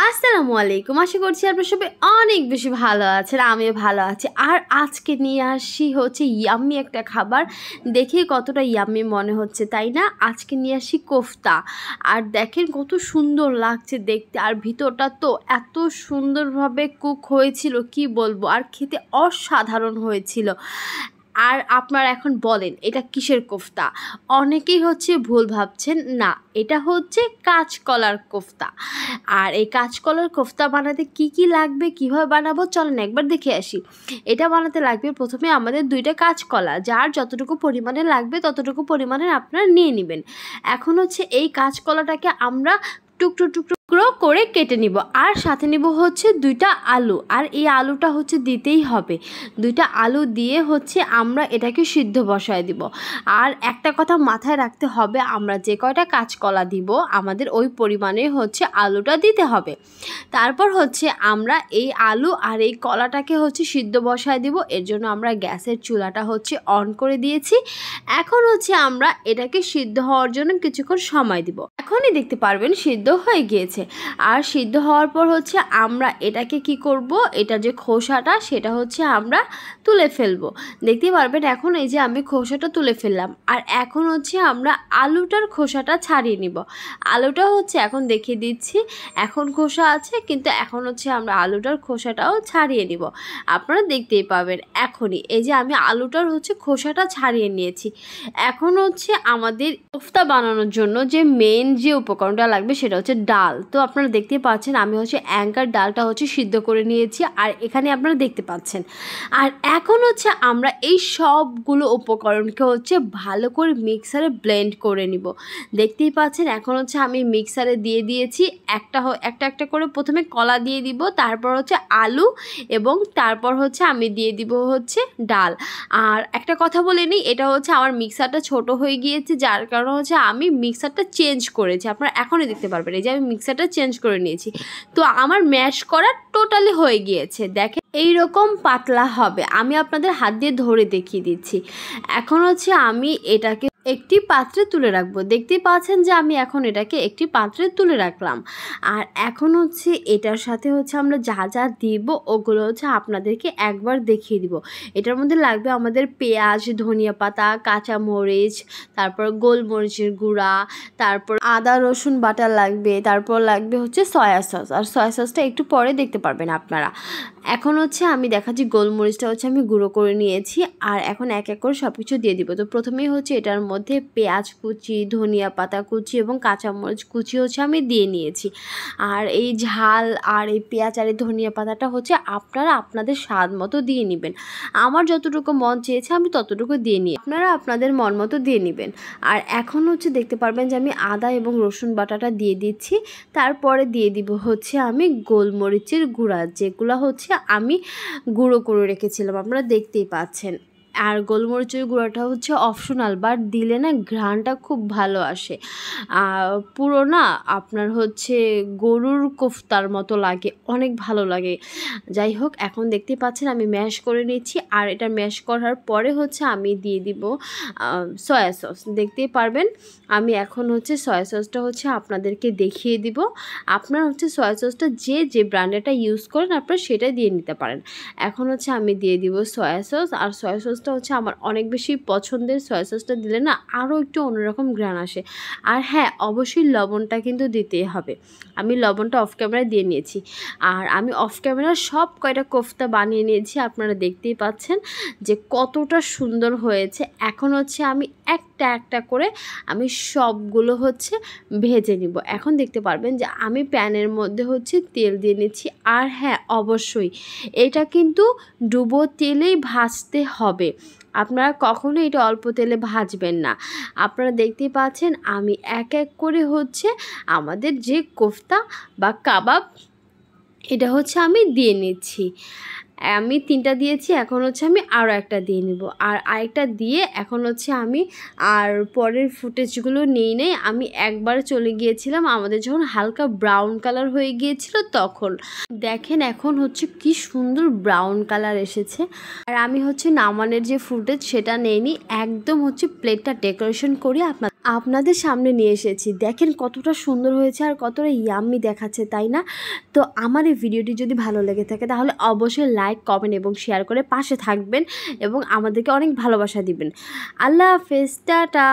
আসসালামু আলাইকুম। আশা করছি আপনারা সবাই অনেক বেশি ভালো আছেন, আমিও ভালো আছি। আর আজকে নিয়ে আসি হচ্ছে ইয়াম্মি একটা খাবার, দেখেই কতটা ইয়াম্মি মনে হচ্ছে, তাই না? আজকে নিয়ে আসি কোফতা। আর দেখেন কত সুন্দর লাগছে দেখতে, আর ভিতরটা তো এত সুন্দরভাবে কুক হয়েছিল কি বলবো, আর খেতে অসাধারণ হয়েছিল। আর আপনারা এখন বলেন এটা কিসের কোফতা? অনেকেই হচ্ছে ভুল ভাবছেন, না এটা হচ্ছে কাঁচকলার কোফতা। আর এই কাঁচকলার কোফতা বানাতে কি কি লাগবে, কিভাবে বানাবো চলেন একবার দেখে আসি। এটা বানাতে লাগবে প্রথমে আমাদের 2টা কাঁচকলা, যার যতটুকু পরিমাণে লাগবে ততটুকু পরিমাণে আপনারা নিয়ে নেবেন। এখন হচ্ছে এই কাঁচকলাটাকে আমরা টুকরো টুকরো করে কেটে নিব, আর সাথে নিব হচ্ছে 2টা আলু, আর এই আলুটা হচ্ছে দিতেই হবে। 2টা আলু দিয়ে হচ্ছে আমরা এটাকে সিদ্ধ বসায় দিব। আর একটা কথা মাথায় রাখতে হবে, আমরা যে কয়টা কাঁচকলা দিব আমাদের ওই পরিমাণে হচ্ছে আলুটা দিতে হবে। তারপর হচ্ছে আমরা এই আলু আর এই কলাটাকে হচ্ছে সিদ্ধ বসায় দিব। এর জন্য আমরা গ্যাসের চুলাটা হচ্ছে অন করে দিয়েছি। এখন হচ্ছে আমরা এটাকে সিদ্ধ হওয়ার জন্য কিছুক্ষণ সময় দিব। এখনই দেখতে পারবেন সিদ্ধ হয়ে গিয়েছে। আর সিদ্ধ হওয়ার পর হচ্ছে আমরা এটাকে কি করব, এটা যে খোসাটা সেটা হচ্ছে আমরা তুলে ফেলবো। দেখতে পারবেন এখন এই যে আমি খোসাটা তুলে ফেললাম। আর এখন হচ্ছে আমরা আলুটার খোসাটা ছাড়িয়ে নিব। আলুটা হচ্ছে এখন দেখিয়ে দিচ্ছি, এখন খোসা আছে কিন্তু এখন হচ্ছে আমরা আলুটার খোসাটাও ছাড়িয়ে নিব। আপনারা দেখতেই পাবেন এখনই এই যে আমি আলুটার হচ্ছে খোসাটা ছাড়িয়ে নিয়েছি। এখন হচ্ছে আমাদের কোফতা বানানোর জন্য যে মেন যে উপকরণটা লাগবে সেটা হচ্ছে ডাল। তো আপনারা দেখতে পাচ্ছেন আমি হচ্ছে অ্যাঙ্কার ডালটা হচ্ছে সিদ্ধ করে নিয়েছি, আর এখানে আপনারা দেখতে পাচ্ছেন। আর এখন হচ্ছে আমরা এই সবগুলো উপকরণকে হচ্ছে ভালো করে মিক্সারে ব্লেন্ড করে নিব। দেখতেই পাচ্ছেন এখন হচ্ছে আমি মিক্সারে দিয়ে দিয়েছি। একটা একটা করে প্রথমে কলা দিয়ে দিব, তারপর হচ্ছে আলু, এবং তারপর হচ্ছে আমি দিয়ে দিব হচ্ছে ডাল। আর একটা কথা বলে নিই, এটা হচ্ছে আমার মিক্সারটা ছোট হয়ে গিয়েছে, যার কারণে হচ্ছে আমি মিক্সারটা চেঞ্জ করেছি। আপনারা এখনই দেখতে পারবেন এই যে আমি মিক্সারটা চেঞ্জ করে নিয়েছি। তো আমার ম্যাশ করা টোটালি হয়ে গিয়েছে। দেখেন এইরকম পাতলা হবে, আমি আপনাদের হাত দিয়ে ধরে দেখিয়ে দিচ্ছি। এখন হচ্ছে আমি এটাকে একটি পাত্রে তুলে রাখবো। দেখতেই পাচ্ছেন যে আমি এখন এটাকে একটি পাত্রে তুলে রাখলাম। আর এখন হচ্ছে এটার সাথে হচ্ছে আমরা যা যা দিব ওগুলো হচ্ছে আপনাদেরকে একবার দেখিয়ে দিব। এটার মধ্যে লাগবে আমাদের পেঁয়াজ, ধনিয়া পাতা, কাঁচামরিচ, তারপর গোলমরিচের গুঁড়া, তারপর আদা রসুন বাটা লাগবে, তারপর লাগবে হচ্ছে সয়া সস। আর সয়া সসটা একটু পরে দেখতে পারবেন আপনারা। এখন হচ্ছে আমি দেখাচ্ছি গোলমরিচটা হচ্ছে আমি গুঁড়ো করে নিয়েছি। আর এখন এক এক করে সব কিছু দিয়ে দিব। তো প্রথমেই হচ্ছে এটার মধ্যে পেঁয়াজ কুচি, ধনিয়া পাতা কুচি এবং কাঁচামরিচ কুচি হচ্ছে আমি দিয়ে নিয়েছি। আর এই ঝাল আর এই পেঁয়াজ আর এই ধনিয়া পাতাটা হচ্ছে আপনারা আপনাদের স্বাদ মতো দিয়ে নেবেন। আমার যতটুকু মন চেয়েছে আমি ততটুকু দিয়ে নিই, আপনারা আপনাদের মন মতো দিয়ে নেবেন। আর এখন হচ্ছে দেখতে পারবেন যে আমি আদা এবং রসুন বাটাটা দিয়ে দিচ্ছি। তারপরে দিয়ে দিব হচ্ছে আমি গোলমরিচের গুঁড়া, যেগুলো হচ্ছে আমি গুঁড়ো করে রেখেছিলাম, আপনারা দেখতেই পাচ্ছেন। আর গোলমরিচের গুঁড়োটা হচ্ছে অপশনাল, বাট দিলে না ঘ্রাণটা খুব ভালো আসে। পুরো না আপনার হচ্ছে গরুর কোফতার মতো লাগে, অনেক ভালো লাগে। যাই হোক এখন দেখতে পাচ্ছেন আমি ম্যাশ করে নিচ্ছি। আর এটা ম্যাশ করার পরে হচ্ছে আমি দিয়ে দিব সয়া সস। দেখতেই পারবেন আমি এখন হচ্ছে সয়া সসটা হচ্ছে আপনাদেরকে দেখিয়ে দিব। আপনার হচ্ছে সয়া সসটা যে ব্র্যান্ডেরটা ইউজ করেন আপনারা সেটা দিয়ে নিতে পারেন। এখন হচ্ছে আমি দিয়ে দিব সয়া সস। আর সয়া সসটা হচ্ছে আমার অনেক বেশি পছন্দের। সয়া সসটা দিলে না আরও একটু অন্যরকম ঘ্রাণ আসে। আর হ্যাঁ, অবশ্যই লবণটা কিন্তু দিতেই হবে। আমি লবণটা অফ ক্যামেরায় দিয়ে নিয়েছি। আর আমি অফ ক্যামেরা সব কয়টা কোফতা বানিয়ে নিয়েছি, আপনারা দেখতেই পাচ্ছেন যে কতটা সুন্দর হয়েছে। এখন হচ্ছে আমি একটা একটা করে আমি সবগুলো হচ্ছে ভেজে নিব। এখন দেখতে পারবেন যে আমি প্যানের মধ্যে হচ্ছে তেল দিয়ে নিচ্ছি। আর হ্যাঁ, অবশ্যই এটা কিন্তু ডুবো তেলেই ভাজতে হবে, আপনারা কখনো এটা অল্প তেলে ভাজবেন না। আপনারা দেখতেই পাচ্ছেন আমি এক এক করে হচ্ছে আমাদের যে কোফতা বা কাবাব এটা হচ্ছে আমি দিয়ে নিচ্ছি। আমি 3টা দিয়েছি, এখন হচ্ছে আমি আরও একটা দিয়ে নিব। আর আরেকটা দিয়ে এখন হচ্ছে আমি আর পরের ফুটেজগুলো নেই আমি একবার চলে গিয়েছিলাম আমাদের যখন হালকা ব্রাউন কালার হয়ে গিয়েছিল তখন। দেখেন এখন হচ্ছে কি সুন্দর ব্রাউন কালার এসেছে। আর আমি হচ্ছে নামানের যে ফুটেজ সেটা নেইনি, একদম হচ্ছে প্লেটটা ডেকোরেশন করে আপনাদের সামনে নিয়ে এসেছি। দেখেন কতটা সুন্দর হয়েছে আর কতটা ইয়াম্মি দেখাচ্ছে, তাই না? তো আমার এই ভিডিওটি যদি ভালো লেগে থাকে তাহলে অবশ্যই লাইক, কমেন্ট এবং শেয়ার করে পাশে থাকবেন এবং আমাদেরকে অনেক ভালোবাসা দিবেন। আল্লাহ হাফেজ, টাটা।